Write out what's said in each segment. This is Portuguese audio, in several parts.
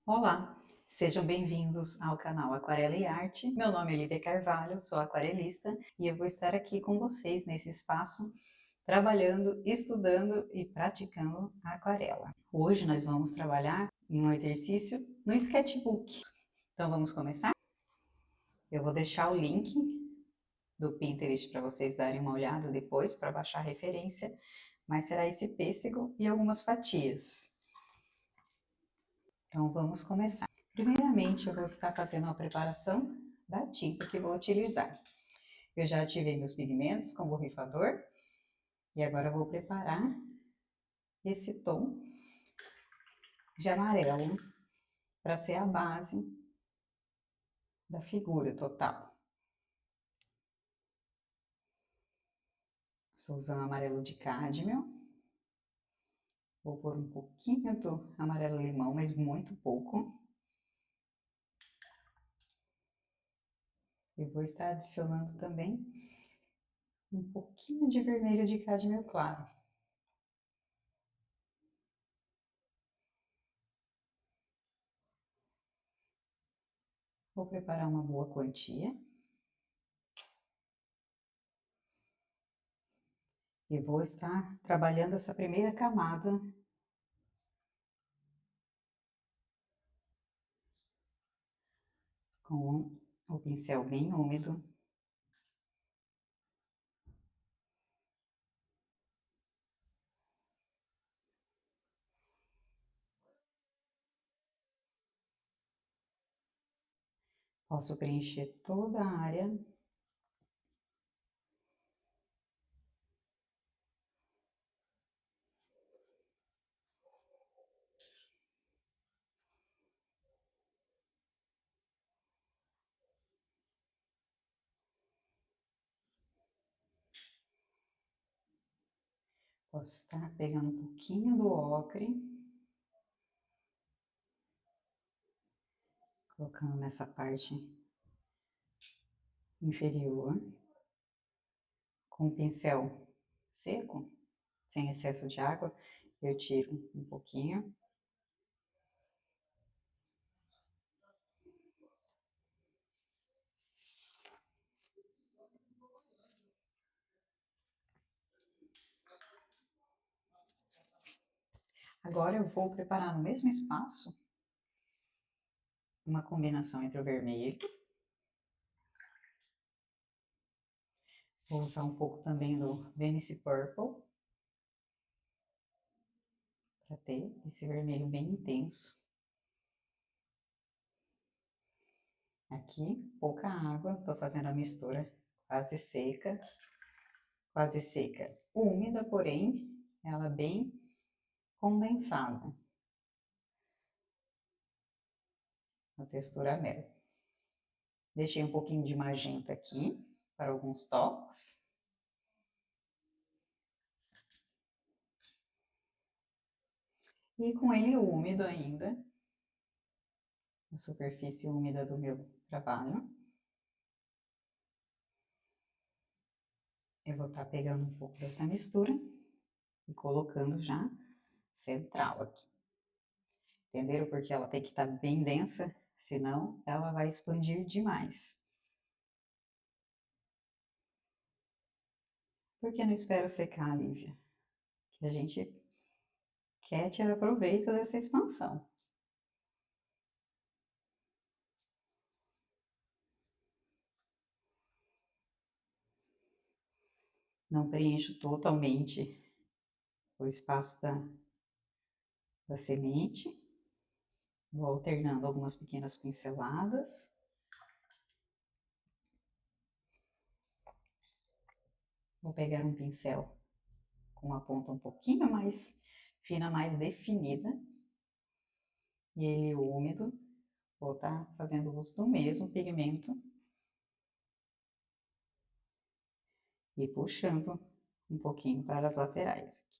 Olá, sejam bem-vindos ao canal Aquarela e Arte. Meu nome é Lívia Carvalho, sou aquarelista e eu vou estar aqui com vocês nesse espaço, trabalhando, estudando e praticando a aquarela. Hoje nós vamos trabalhar em um exercício no sketchbook. Então vamos começar? Eu vou deixar o link do Pinterest para vocês darem uma olhada depois, para baixar a referência, mas será esse pêssego e algumas fatias. Então vamos começar. Primeiramente, eu vou estar fazendo a preparação da tinta que vou utilizar. Eu já ativei meus pigmentos com o borrifador e agora eu vou preparar esse tom de amarelo para ser a base da figura total. Estou usando amarelo de cádmio. Vou pôr um pouquinho do amarelo limão, mas muito pouco. E vou estar adicionando também um pouquinho de vermelho de cádmio claro. Vou preparar uma boa quantia. E vou estar trabalhando essa primeira camada com o pincel bem úmido. Posso preencher toda a área. Posso estar pegando um pouquinho do ocre, colocando nessa parte inferior, com o pincel seco, sem excesso de água, eu tiro um pouquinho. Agora eu vou preparar no mesmo espaço uma combinação entre o vermelho. Vou usar um pouco também do Venice Purple, para ter esse vermelho bem intenso. Aqui, pouca água, tô fazendo a mistura quase seca, úmida, porém, ela bem condensada. A textura mel. Deixei um pouquinho de magenta aqui, para alguns toques. E com ele úmido ainda, a superfície úmida do meu trabalho, eu vou estar pegando um pouco dessa mistura e colocando já central aqui. Entenderam? Porque ela tem que estar bem densa, senão ela vai expandir demais. Por que não espero secar, Lívia? Que a gente quer tirar proveito dessa expansão. Não preencho totalmente o espaço da semente. Vou alternando algumas pequenas pinceladas. Vou pegar um pincel com a ponta um pouquinho mais fina, mais definida. E ele úmido. Vou estar fazendo uso do mesmo pigmento. E puxando um pouquinho para as laterais aqui.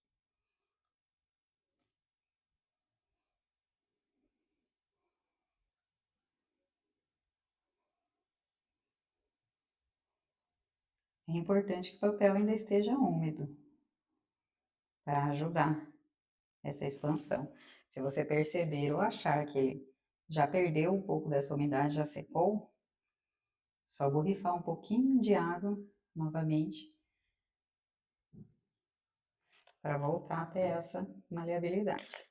É importante que o papel ainda esteja úmido, para ajudar essa expansão. Se você perceber ou achar que Já perdeu um pouco dessa umidade, já secou, só borrifar um pouquinho de água novamente para voltar a ter essa maleabilidade.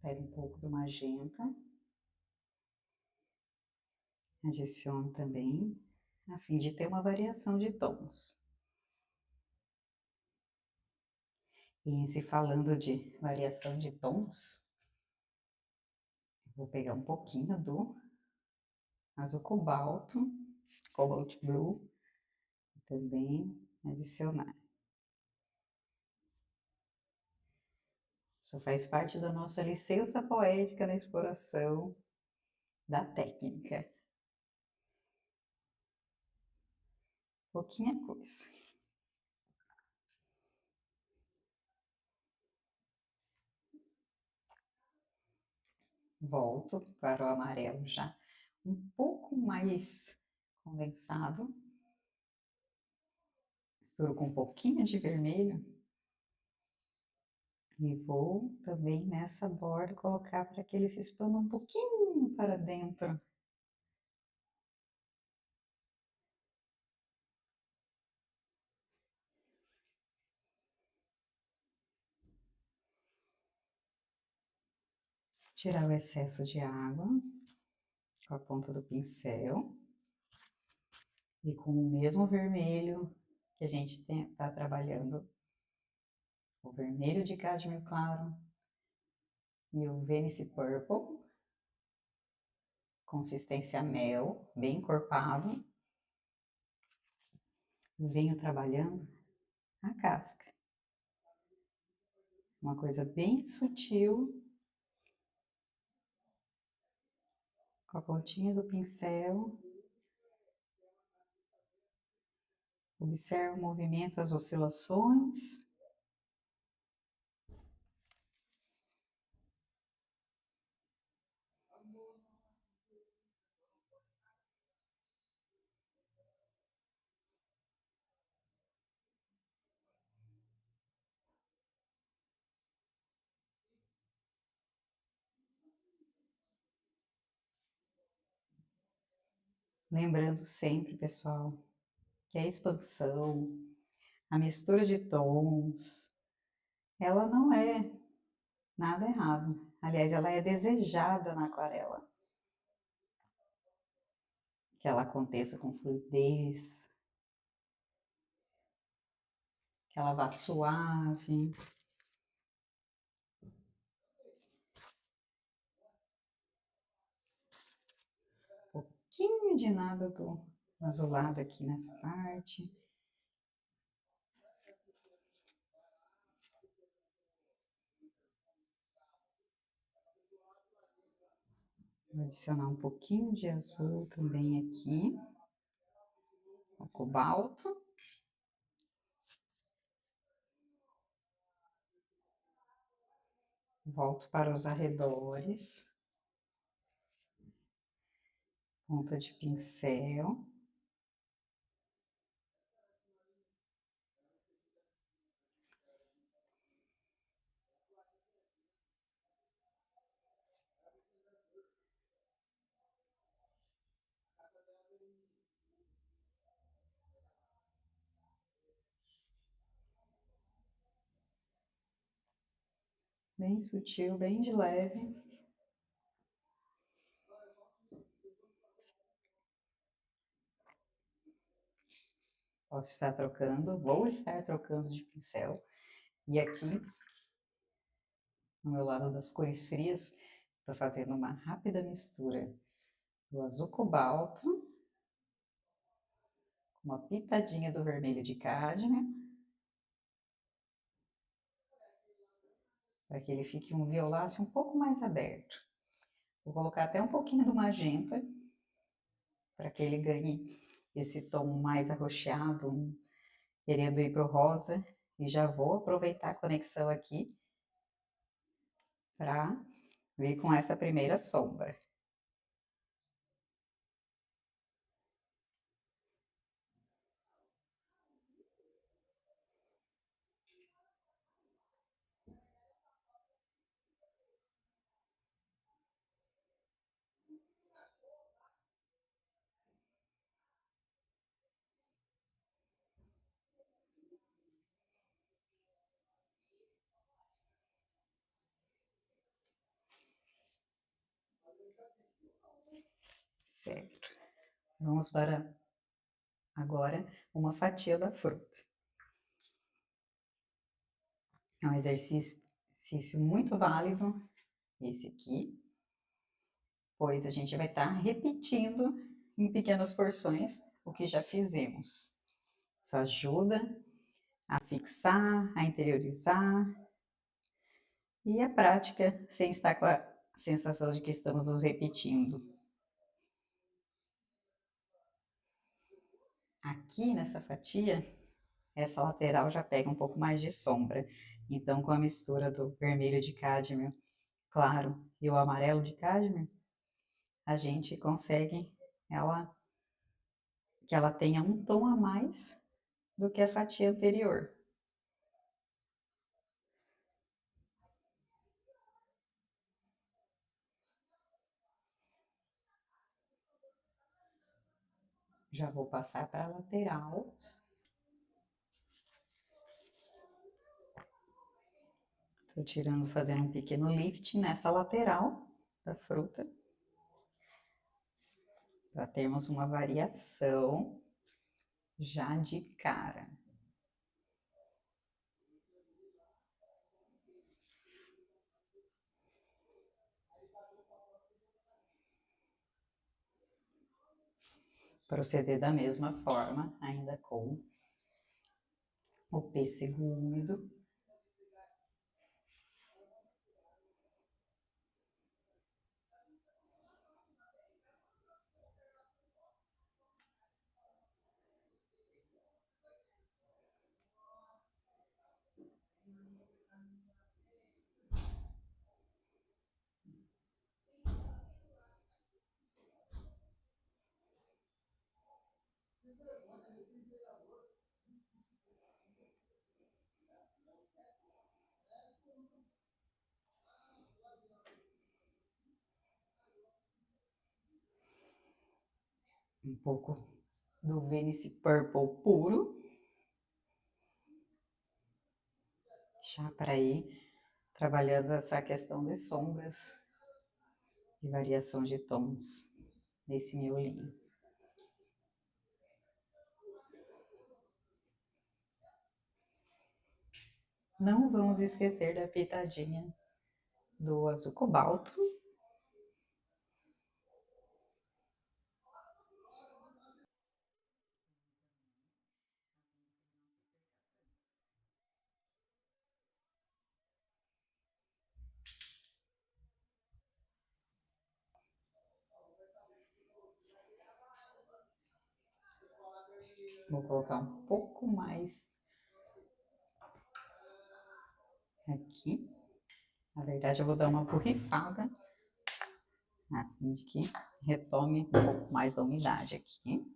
Pega um pouco do magenta, adiciono também, a fim de ter uma variação de tons. E em se falando de variação de tons, vou pegar um pouquinho do azul cobalto, cobalt blue, também adicionar. Isso faz parte da nossa licença poética na exploração da técnica. Pouquinha coisa. Volto para o amarelo já um pouco mais condensado. Misturo com um pouquinho de vermelho. E vou também nessa borda colocar para que ele se expanda um pouquinho para dentro. Tirar o excesso de água com a ponta do pincel. E com o mesmo vermelho que a gente está trabalhando, o vermelho de cádmio claro e o Venice Purple, consistência mel, bem encorpado. Venho trabalhando a casca. Uma coisa bem sutil, com a pontinha do pincel. Observe o movimento, as oscilações. Lembrando sempre, pessoal, que a expansão, a mistura de tons, ela não é nada errado. Aliás, ela é desejada na aquarela. Que ela aconteça com fluidez, que ela vá suave. Um pouquinho de nada do azulado aqui nessa parte. Vou adicionar um pouquinho de azul também aqui. O cobalto. Volto para os arredores. Ponta de pincel. Bem sutil, bem de leve. Posso estar trocando, vou estar trocando de pincel. E aqui, no meu lado das cores frias, estou fazendo uma rápida mistura do azul cobalto, com uma pitadinha do vermelho de cádmio, para que ele fique um violáceo um pouco mais aberto. Vou colocar até um pouquinho do magenta, para que ele ganhe esse tom mais arroxeado, querendo ir pro rosa, e já vou aproveitar a conexão aqui para vir com essa primeira sombra. Certo. Vamos para agora uma fatia da fruta. É um exercício muito válido esse aqui, pois a gente vai estar repetindo em pequenas porções o que já fizemos. Isso ajuda a fixar, a interiorizar e a prática sem estar com a sensação de que estamos nos repetindo. Aqui nessa fatia, essa lateral já pega um pouco mais de sombra. Então, com a mistura do vermelho de cádmio claro e o amarelo de cádmio, a gente consegue que ela tenha um tom a mais do que a fatia anterior. Já vou passar para a lateral. Estou tirando, fazendo um pequeno lift nessa lateral da fruta, para termos uma variação já de cara. Proceder da mesma forma, ainda com o pêssego úmido. Um pouco do Venice Purple puro, já para ir trabalhando essa questão de sombras e variação de tons nesse miolinho. Não vamos esquecer da pitadinha do azul cobalto. Vou colocar um pouco mais aqui. Na verdade, eu vou dar uma borrifada, a fim de que retome um pouco mais da umidade aqui.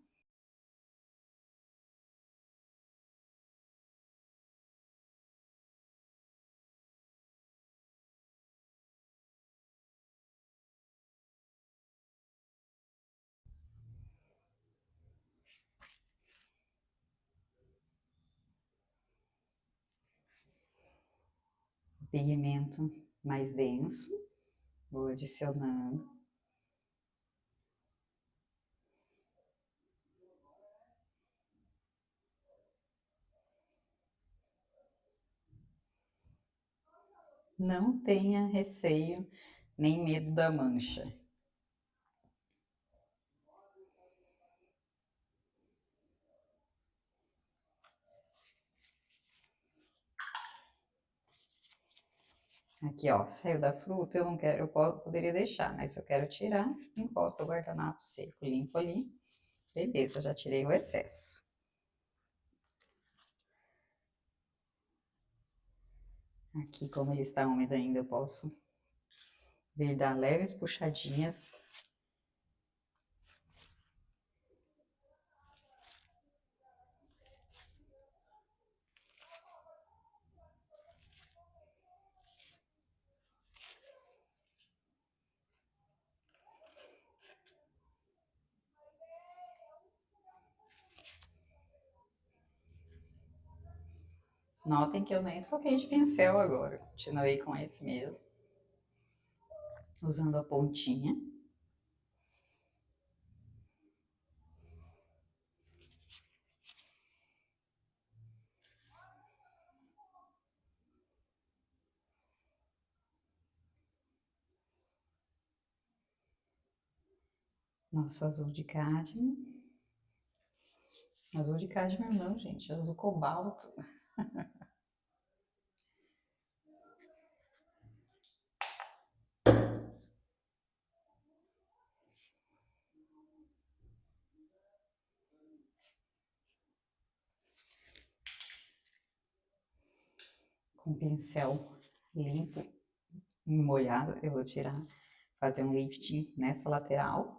Pigmento mais denso, vou adicionando. Não tenha receio nem medo da mancha. Aqui, ó, saiu da fruta, eu não quero, poderia deixar, mas se eu quero tirar, encosta o guardanapo seco, limpo ali. Beleza, já tirei o excesso. Aqui, como ele está úmido ainda, eu posso vir dar leves puxadinhas. Notem que eu nem troquei de pincel agora, continuei com esse mesmo, usando a pontinha. Nosso azul de cádmio. Azul de cádmio não, gente, azul cobalto. Com pincel limpo e molhado, eu vou tirar, fazer um lifting nessa lateral.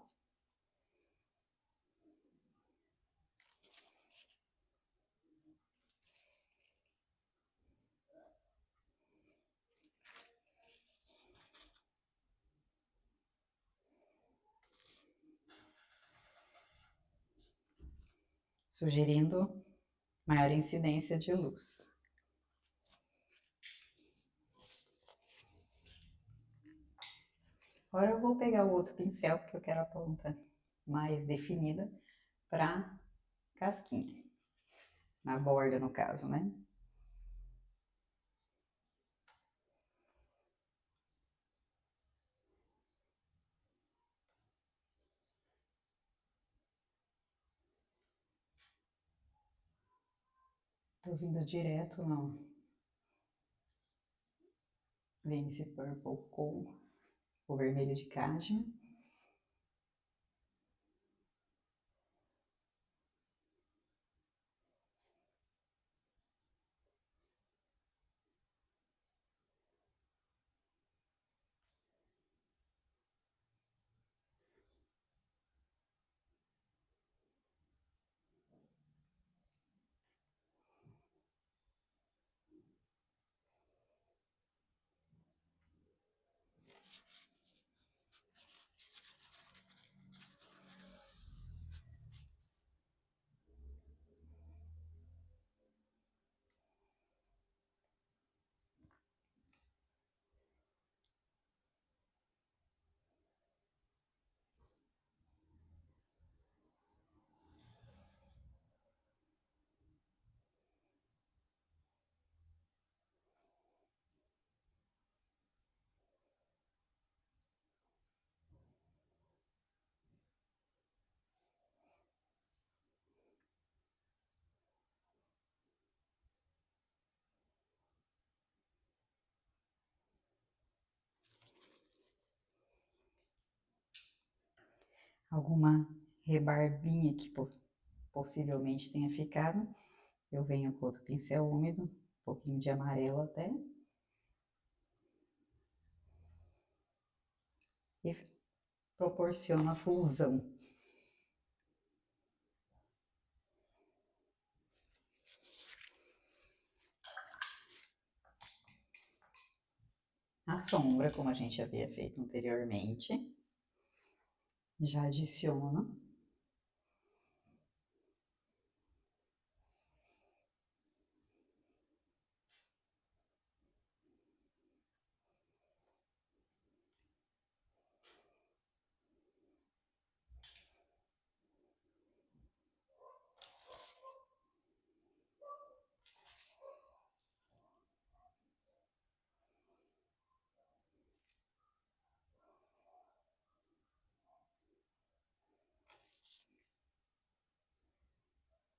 Sugerindo maior incidência de luz. Agora eu vou pegar o outro pincel, porque eu quero a ponta mais definida para casquinha, na borda no caso, né? Tô vindo direto no Venice Purple com o vermelho de cádmio. Alguma rebarbinha que possivelmente tenha ficado, eu venho com outro pincel úmido, um pouquinho de amarelo até, e proporciona a fusão. A sombra, como a gente havia feito anteriormente, já adiciono.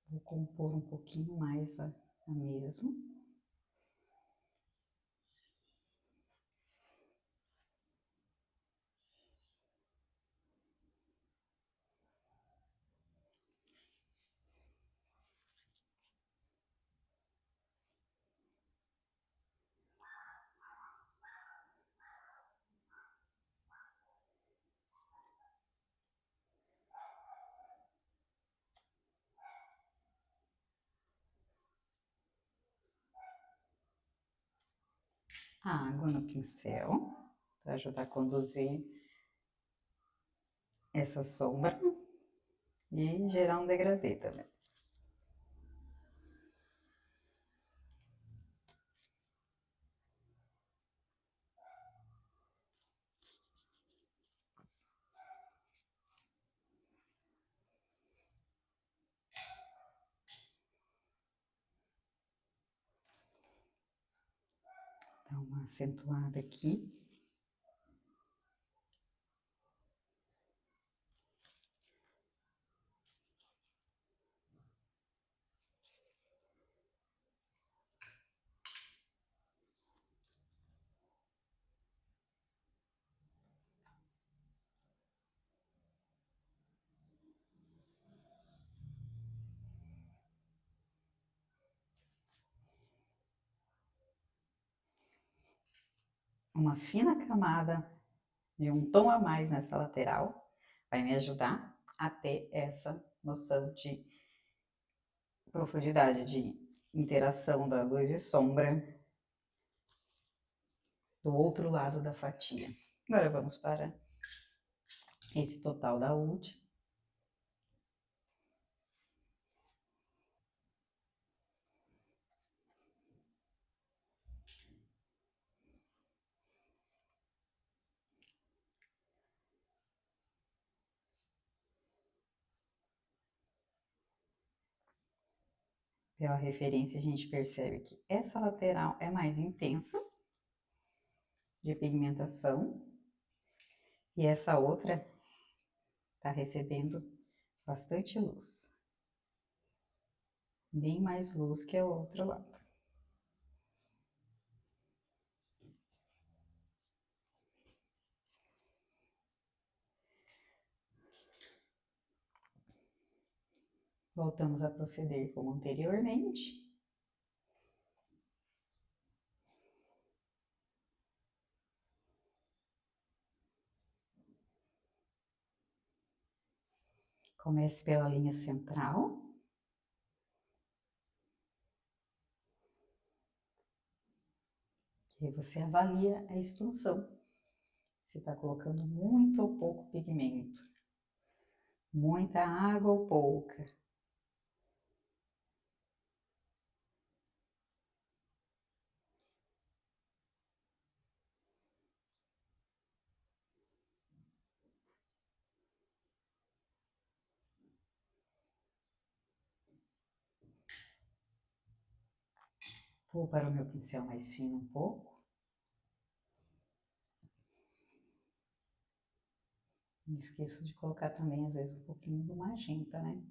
Vou compor um pouquinho mais a mesmo. água no pincel para ajudar a conduzir essa sombra e gerar um degradê também. Dá uma acentuada aqui. Uma fina camada de um tom a mais nessa lateral vai me ajudar a ter essa noção de profundidade, de interação da luz e sombra do outro lado da fatia. Agora vamos para esse total da última. Pela referência, a gente percebe que essa lateral é mais intensa de pigmentação e essa outra está recebendo bastante luz, bem mais luz que a outro lado. Voltamos a proceder como anteriormente. Comece pela linha central. E aí você avalia a expansão. Se está colocando muito ou pouco pigmento. Muita água ou pouca. Vou para o meu pincel mais fino um pouco. Não esqueço de colocar também, às vezes, um pouquinho do magenta, né?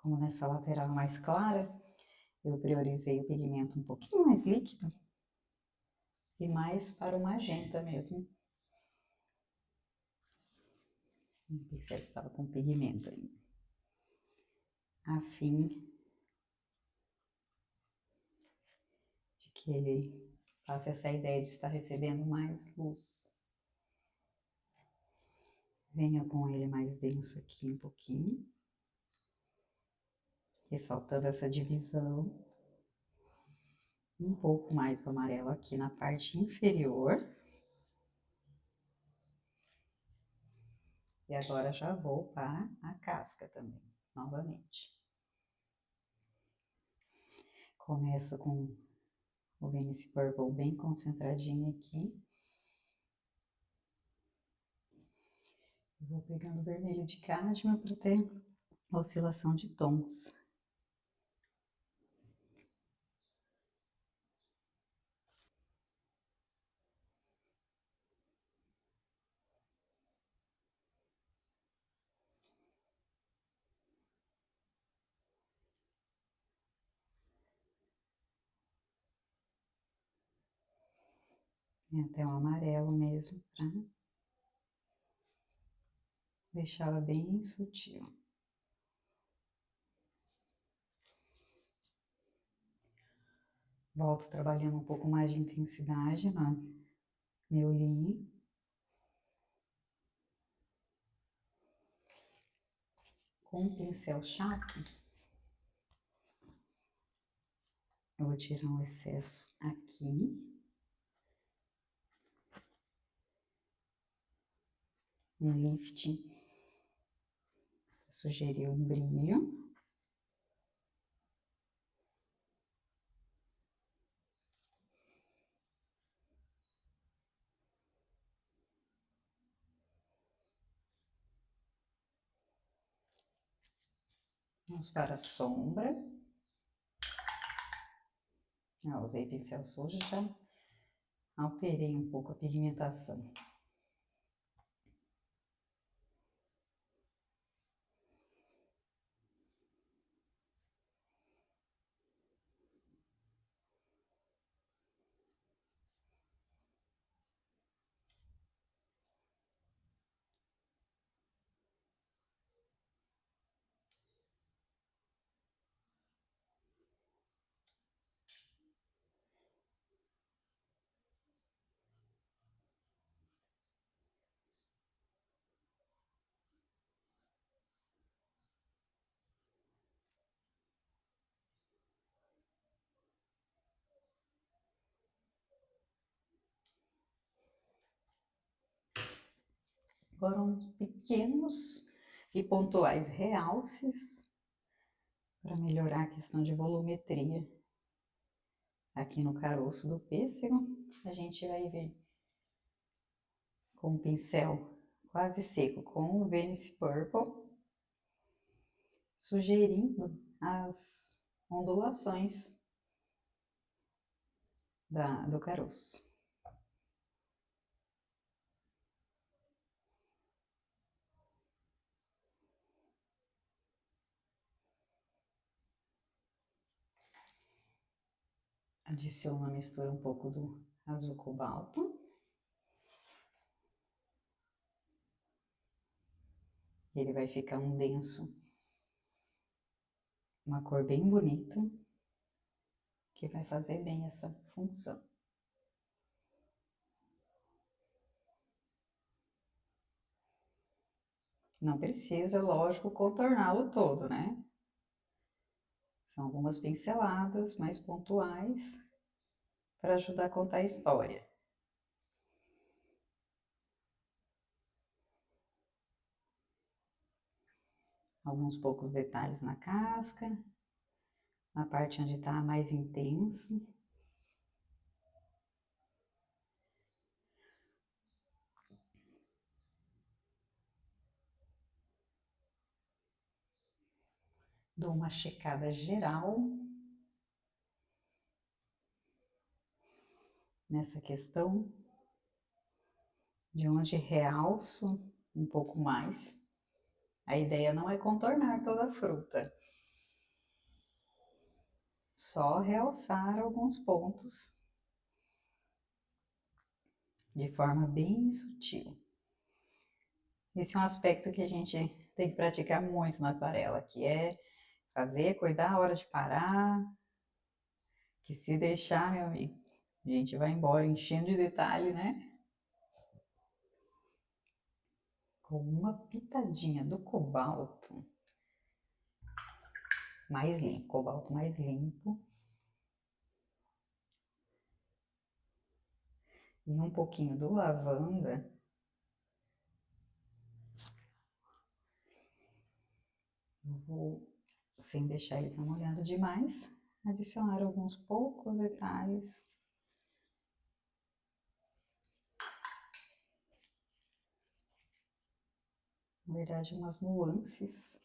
Como nessa lateral mais clara, eu priorizei o pigmento um pouquinho mais líquido e mais para o magenta mesmo. O pincel estava com pigmento ainda. A fim de que ele faça essa ideia de estar recebendo mais luz. Venha com ele mais denso aqui um pouquinho, ressaltando essa divisão. Um pouco mais do amarelo aqui na parte inferior. E agora já vou para a casca também, novamente. Começo com o Venice Purple bem concentradinho aqui. Vou pegando o vermelho de cádmio para ter oscilação de tons. E até o amarelo mesmo, para deixá-la bem sutil. Volto trabalhando um pouco mais de intensidade na meu olhinho. Com um pincel chato, eu vou tirar um excesso aqui. Um lifting para sugerir um brilho. Vamos para a sombra. Usei pincel sujo, já alterei um pouco a pigmentação. Agora uns pequenos e pontuais realces para melhorar a questão de volumetria. Aqui no caroço do pêssego, a gente vai ver com o pincel quase seco, com o Venice Purple, sugerindo as ondulações do caroço. Adiciono a mistura um pouco do azul cobalto. Ele vai ficar um denso, uma cor bem bonita, que vai fazer bem essa função. Não precisa, lógico, contorná-lo todo, né? São algumas pinceladas mais pontuais para ajudar a contar a história. Alguns poucos detalhes na casca, na parte onde está mais intenso. Dou uma checada geral nessa questão de onde realço um pouco mais. A ideia não é contornar toda a fruta, só realçar alguns pontos de forma bem sutil. Esse é um aspecto que a gente tem que praticar muito na aquarela, que é fazer, cuidar a hora de parar, que se deixar, meu amigo, a gente vai embora enchendo de detalhe, né? Com uma pitadinha do cobalto mais limpo, cobalto mais limpo. E um pouquinho do lavanda. Vou, sem deixar ele estar molhado demais, adicionar alguns poucos detalhes. Na verdade, umas nuances.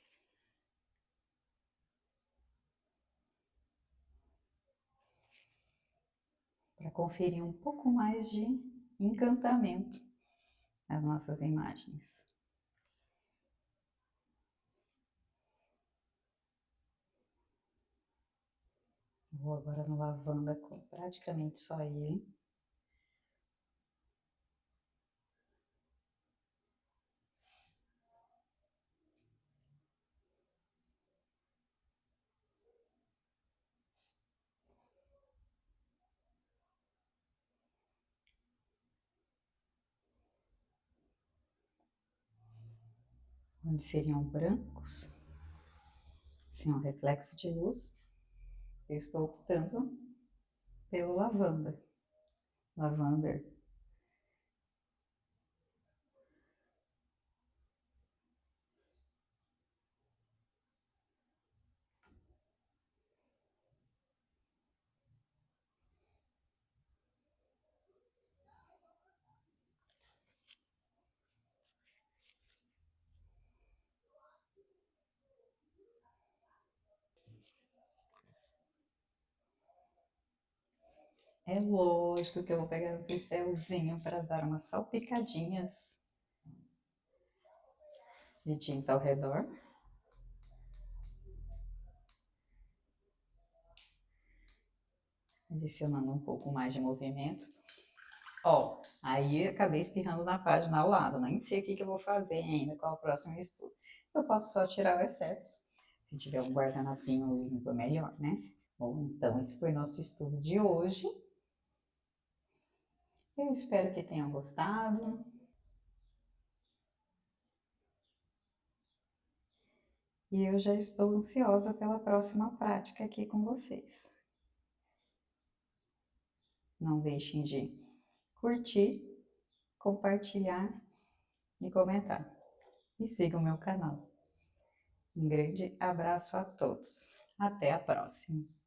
Para conferir um pouco mais de encantamento nas nossas imagens. Vou agora no lavanda com praticamente só ele. onde seriam brancos, assim, um reflexo de luz, eu estou optando pelo lavanda, lavender. É lógico que eu vou pegar um pincelzinho para dar umas salpicadinhas de tinta ao redor. Adicionando um pouco mais de movimento. Ó, aí acabei espirrando na página ao lado, nem sei o que eu vou fazer ainda, qual é o próximo estudo. Eu posso só tirar o excesso, se tiver um guardanapinho limpo, melhor, né? Bom, então esse foi nosso estudo de hoje. Eu espero que tenham gostado. E eu já estou ansiosa pela próxima prática aqui com vocês. Não deixem de curtir, compartilhar e comentar. E sigam o meu canal. Um grande abraço a todos. Até a próxima!